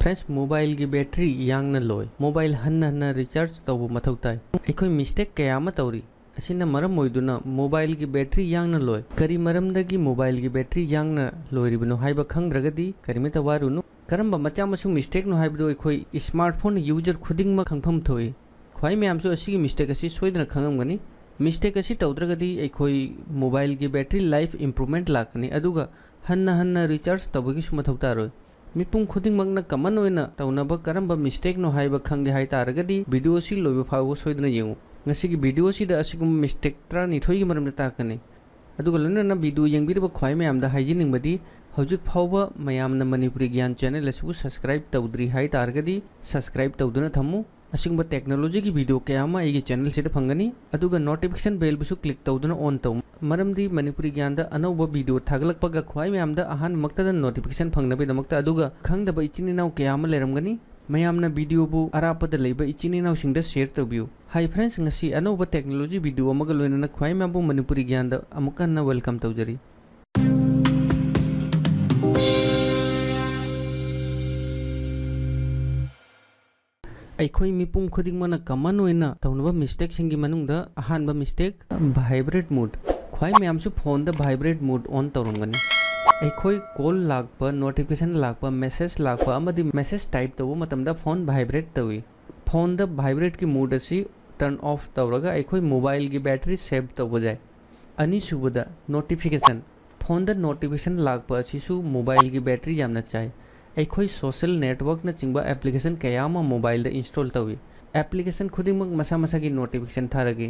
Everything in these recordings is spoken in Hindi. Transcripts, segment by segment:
फ्रेंड्स मोबाइल की बैटरी यांगना लोय मोबाइल हन्ना रिचार्ज तब मथौ ताई अखोई मिस्टेक कया अमा तौरी असिना मरम ओइदुना मोबाइल की बैटरी यांगना लोय करी मरमदगी मोबाइल की बैटरी यांगना लोयरिबनो हाइबा खंगद्रगदी करिमिता वारुनु करंबा मचा मसु मिस्टेक नो हाइबदो अखोई स्मार्टफोन यूजर खुदिंगमा खंगफम थोई ख्वाई मैमसु असिगी मिस्टेक असी सोइदना खंगमगनी मिस्टेक असी तौद्रगदी अखोई मोबाइल की बैटरी लाइफ इंप्रूवमेंट लाकनी अदुगा हन्ना रिचार्ज तबगी मथौ तारोय मिपुम खुदिंगमगना कमन ओइना तौनबा Karamba mistake no हाइबा खंगे high तारगदी video सी लोइबा फावो सोइदना येंगु ngasi वीडियो सी दा असिगुम मिस्टेक त्रा निथोई मरमदा ताकने अदुगा लनना वीडियो यंगबिरबा ख्वाई मैम दा हाइजिनिंगबदी हौजिक फावबा मैमना मणिपुरी ज्ञान चैनल असबु सब्सक्राइब तौद्री हाइ तारगदी सब्सक्राइब तौदुना थम्मु असिगुम टेक्नोलॉजी की वीडियो कयामा एगी चैनल से फंगनी अदुगा नोटिफिकेशन बेल बुसु क्लिक तौदुना ऑन तौ मरमदी मणिपुरी ज्ञान दा अनौबा वीडियो थागलकपगा ख्वाई मैम दा अहान मक्तदा नोटिफिकेशन फंगनबे दमक्ता अदुगा खंगदबा इचिनिनाव कयामा लेरमगनी मैमना वीडियो बु अरापदा लेबा इचिनिनाव सिंगदा शेयर तौबियु हाय फ्रेंड्स ngasi अनौबा टेक्नोलॉजी वीडियो अमगा लोइना ख्वाई मैम मणिपुरी ज्ञान दा अमुकन्ना वेलकम तौजरी अखोई मिपुम खुदिंगमना कमन ओइना तौनबा मिस्टेक सिंगी मनुंगदा अहानबा मिस्टेक वाइब्रेट मोड ख्वाई मैमसु फोन दा वाइब्रेट मोड ऑन तौरंगनी अखोई कॉल लाकपा नोटिफिकेशन लाकपा मैसेज लाकपा अमदी मैसेज टाइप तौबा मतमदा फोन वाइब्रेट तौई फोन दा वाइब्रेट की मोड असी टर्न ऑफ तौरगा अखोई मोबाइल की बैटरी सेव तौबा जाय अनी सुबदा नोटिफिकेशन फोन दा नोटिफिकेशन लाकपा असीसु मोबाइल की बैटरी यामना चाय अखोई सोशल नेटवर्क न चिंबा एप्लीकेशन कयामा मोबाइल दा इंस्टॉल तौई एप्लीकेशन खुदिंगमक मसा मसा की नोटिफिकेशन थारगे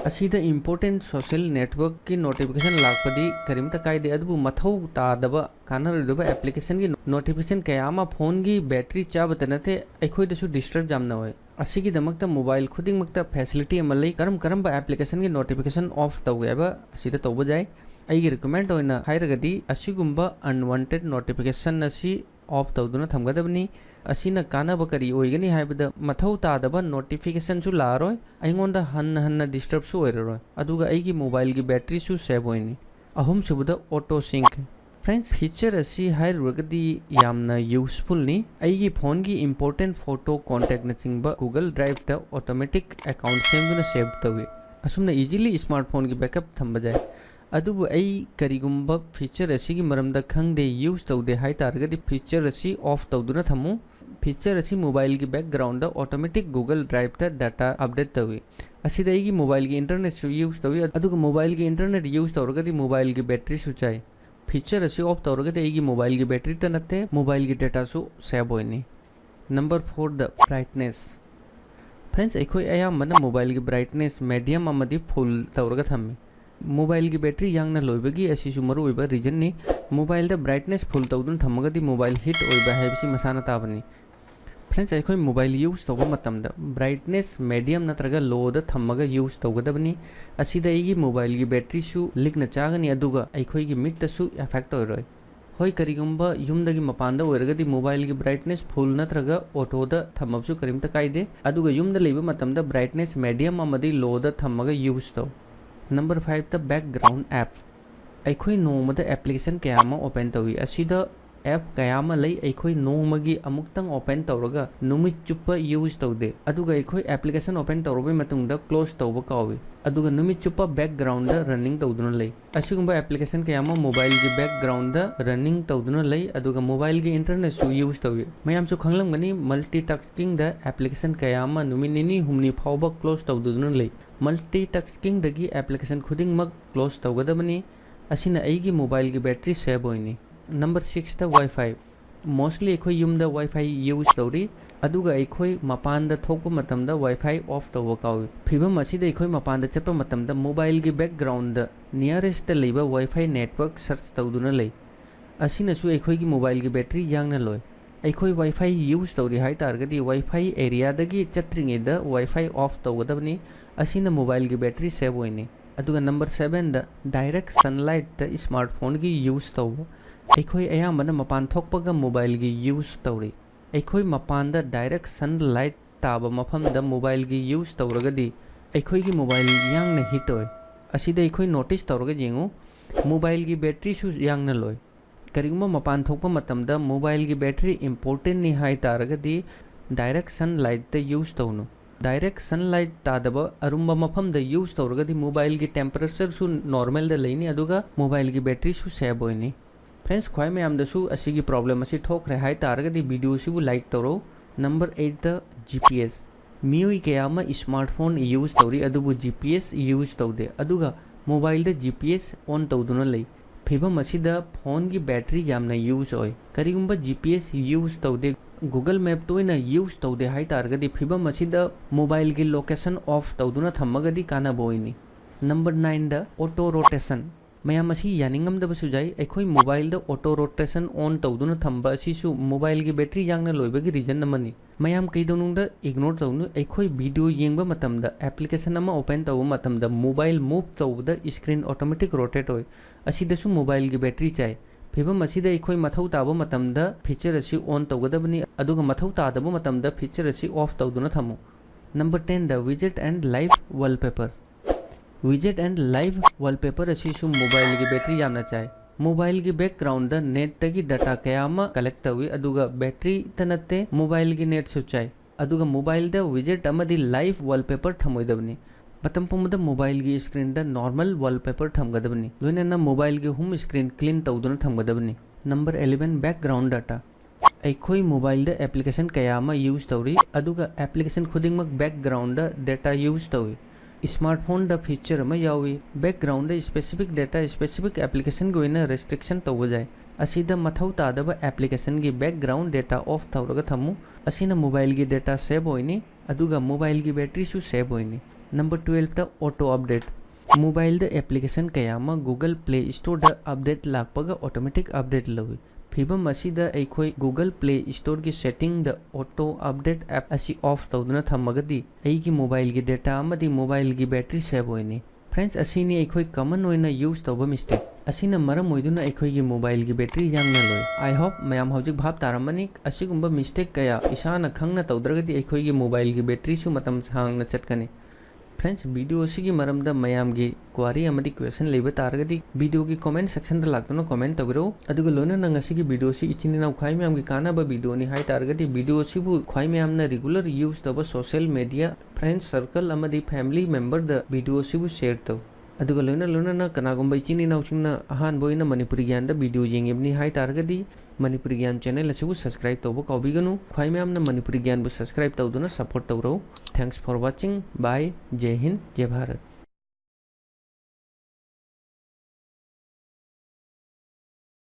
असीदा इंपोर्टेंट सोशल नेटवर्क की नोटिफिकेशन लाकपदी करिमता कायदे अदबु मथौ तादबा कानरदबा एप्लीकेशन की नोटिफिकेशन कयामा फोन की बैटरी चाबत नते अखोई दसु डिस्टर्ब जामना होय असीगी दमकता मोबाइल खुदिंगमकता फैसिलिटी अमलई करम एप्लीकेशन की नोटिफिकेशन ऑफ तौगेबा असीदा तौबा जाय अईगी रिकमेंड होइना हाइरगदी असीगुंबा अनवांटेड नोटिफिकेशन असी ऑफ तौदुना थमगदबनी असीना कानबा करी ओइगनी हाइबदा मथौ तादबा नोटिफिकेशन सु लारोय अइंगोंदा हन्ना डिस्टर्ब सु ओइररोय अदुगा अईगी मोबाइल की बैटरी सु सेव होइनी अहुम सुबदा ऑटो सिंक फ्रेंड्स फीचर असी हाइरगदी यामना यूजफुल नी अईगी फोन की इंपोर्टेंट फोटो कॉन्टैक्ट नचिंगबा गूगल ड्राइव दा ऑटोमेटिक अकाउंट सेमदुना सेव तौवे असुमना इजीली स्मार्टफोन की बैकअप थंबा जाय अदुबु अई करिगुंबा फीचर असी की मरमदा खंगदे यूज तौदे हाइ तारगदी फीचर असी ऑफ तौदुना थमु फीचर असी मोबाइल की बैकग्राउंड दा ऑटोमेटिक गूगल ड्राइव दा डाटा अपडेट तौवे असीदा अईगी मोबाइल की इंटरनेट सु यूज तौवे अदुगा मोबाइल की इंटरनेट यूज तौरगदी मोबाइल की बैटरी सु चाय फीचर असी ऑफ तौरगदी अईगी मोबाइल की बैटरी ता नते मोबाइल की डाटा सु सेव होइनी नंबर 4 द ब्राइटनेस फ्रेंड्स अखोई अयामना मोबाइल की ब्राइटनेस मीडियम अमदी फुल तौरगा थम्मी मोबाइल की बैटरी यांगना लोइबगी असीसु मरुइबा रीजन नि मोबाइल दा ब्राइटनेस फुल तौदुन थमगदी मोबाइल हिट ओइबा हैबसी मसाना ताबनी फ्रेंड्स अखोई मोबाइल यूज तौबा मतमदा ब्राइटनेस मीडियम नत्रगा लो दा थमगा यूज तौगदबनी असीदा एगी मोबाइल की बैटरी सु लिकना चागनी अदुगा अखोई की मिट तसु इफेक्ट ओइरोय होय करिगुंबा युमदगी मपानदा ओइरगदी मोबाइल की ब्राइटनेस फुल नत्रगा ऑटो दा थमबसु करिमता कायदे अदुगा युमदा लेबा मतमदा ब्राइटनेस मीडियम अमदी लो दा थमगा यूज तौ नंबर 5 द बैकग्राउंड ऐप अखोई नोमदा एप्लीकेशन कयामा ओपन तौई असीदा ऐप कयामा लई अखोई नोमगी अमुक्तंग ओपन तौरगा नुमित चुप्पा यूज तौदे अदुगा अखोई एप्लीकेशन ओपन तौरबे मतुंगदा क्लोज तौबा कावे अदुगा नुमित चुप्पा बैकग्राउंड दा रनिंग तौदुना लई असिगुंबा एप्लीकेशन कयामा मोबाइल की बैकग्राउंड दा रनिंग तौदुना लई अदुगा मोबाइल की इंटरनेट सु यूज तौवे मयामसु खंगलमगनी मल्टीटास्किंग दा एप्लीकेशन कयामा नुमिनिनी हुमनी फावबा क्लोज तौदुना लई मल्टीटास्किंग दगी एप्लीकेशन खुदिंगमक क्लोज तौगदबनी असिना अईगी मोबाइल की बैटरी सेव होइनी नंबर 6 द वाईफाई मोस्टली अखोई युमदा वाईफाई यूज तौरी अदुगा अखोई मपानदा थोकपा मतमदा वाईफाई ऑफ तौबा कावे फिबम असिदा अखोई मपानदा चटपा मतमदा मोबाइल की बैकग्राउंड दा नियरेस्ट लेबा वाईफाई नेटवर्क सर्च तौदुना लई असिनसु अखोई की मोबाइल की बैटरी यांगना लोय अखोई वाईफाई यूज तौरी हाइ तारगदी वाईफाई एरिया दगी चत्रिंगेदा वाईफाई ऑफ तौगदबनी असीना मोबाइल की बैटरी सेव होइनी अदुगा number 7 the direct sunlight the smartphone की यूज तौबा अखोई अयामना मपान थोकपगा मोबाइल की यूज तौरी अखोई मपान द डायरेक्ट सनलाइट ताबा मफम द मोबाइल की यूज तौरगदी अखोई की मोबाइल यांगना हिट होय असीदा अखोई नोटिस तौरगा जेंगो मोबाइल की बैटरी सु यांगना लोय करिगुम्बा मपान थोकपा मतमदा मोबाइल की बैटरी इंपोर्टेंट नि हाई तारगदी डायरेक्ट सनलाइट दा यूज तौनु डायरेक्ट सनलाइट तादबा अरुम्बा मफम दा यूज तौरगदी मोबाइल की टेम्परेचर सु नॉर्मल दा लेनी अदुगा मोबाइल की बैटरी सु सेव होइनी फ्रेंड्स ख्वाई मैम दसु असिगी प्रॉब्लम असी ठोक रे हाई तारगदी वीडियो सिबु लाइक तौरो नंबर 8 द जीपीएस मियोई कयामा स्मार्टफोन यूज तौरी अदुबु जीपीएस यूज तौदे अदुगा मोबाइल दा जीपीएस ऑन तौदुना लई फिबम असिदा फोन की बैटरी यामना यूज होय करिगुम्बा जीपीएस यूज तौदे गूगल मैप तो यूज तौदे हाई तारगदी फिबम असिदा मोबाइल की लोकेशन ऑफ तौदुना थम्मगदी कानाबोइनी नंबर 9 द ऑटो रोटेशन मैम असी यानिंगमदबसु जाई अखोई mobile the auto rotation on तौदुना थम्बा असिसु mobile की बैटरी यांगना लोइबगी रीजन नमनी मैम कईदोनुंगदा इग्नोर तौनु अखोई वीडियो येंगबा मतमदा एप्लीकेशन अमा ओपन तौबा मतमदा mobile move तौबदा screen automatic rotate होय असिदसु मोबाइल की बैटरी चाय फिबम असिदा अखोई मथौ ताबा मतमदा फीचर असी ऑन तौगदबनी अदुगा मथौ तादबा मतमदा फीचर असी ऑफ तौदुना थमु number 10 the विजेट and live wallpaper विजेट and live wallpaper असिसु मोबाइल की बैटरी यामना चाय मोबाइल की बैकग्राउंड द नेट तगी डाटा कयामा कलेक्ट तवी अदुगा बैटरी तनते मोबाइल की नेट सुचाय अदुगा मोबाइल द विजेट अमदी लाइव वॉलपेपर थमोइदबनी मतम पुमद मोबाइल की स्क्रीन द नॉर्मल वॉलपेपर थमगदबनी लोइना मोबाइल की होम स्क्रीन क्लीन तौदुना थमगदबनी नंबर 11 बैकग्राउंड डाटा अखोई मोबाइल द एप्लीकेशन कयामा यूज तौरी अदुगा एप्लीकेशन खुदिंगमक बैकग्राउंड द डाटा यूज तौई स्मार्टफोन द फीचर अमा यावी बैकग्राउंड द स्पेसिफिक डाटा स्पेसिफिक एप्लीकेशन की ओइना रेस्ट्रिक्शन तौबा जाय असिदा मथौ तादबा एप्लीकेशन की बैकग्राउंड डाटा ऑफ तौरगा थमु असिना मोबाइल की डाटा सेव होइनी अदुगा मोबाइल की बैटरी सु सेव होइनी नंबर 12 द ऑटो अपडेट मोबाइल द एप्लीकेशन कयामा गूगल प्ले स्टोर द अपडेट लापगा ऑटोमेटिक अपडेट लवी फिबम असिदा अखोई गूगल प्ले स्टोर की सेटिंग द ऑटो अपडेट ऐप असी ऑफ तौदुना थमगदी की मोबाइल की डेटा अमदी मोबाइल की बैटरी सेव होइनी फ्रेंड्स असिनी अखोई कॉमन ओइना यूज तौबा मिस्टेक असिना मरम ओइदुना अखोई की मोबाइल की बैटरी यांगना लोय आई होप मैम हौजिक भाव तारमनी असिगुम्बा मिस्टेक कया इसाना खंगना तौद्रगदी अखोई की मोबाइल की बैटरी सु मतम सांगना चटकने फ्रेंड्स वीडियो असिगी मरमदा मयामगी क्वारी अमदी क्वेश्चन लेबा तारगदी वीडियो की कमेंट सेक्शन दा लाक्तुना कमेंट तबिरो अदुगा लोना नंगसिगी वीडियो सि इचिनि नाउ खाई मयामगी कानाबा वीडियो नि हाई तारगदी वीडियो सिबु खाई मयामना रेगुलर यूज तब सोशल मीडिया फ्रेंड्स सर्कल अमदी फैमिली मेंबर द वीडियो सिबु शेयर तौ अदुगा लोना लोना ना कनागुम्बा इचिनि नाउ चिंगना अहान बोइना मणिपुरी ज्ञान the video येंगेबनि high तारगदी Manipuri Gyan channel असिबु subscribe तौबो काउबिगनु खाई मयामना मणिपुरी ज्ञान बु सब्सक्राइब तौदुना सपोर्ट तौरो थैंक्स फॉर वाचिंग बाय जय हिंद जय भारत।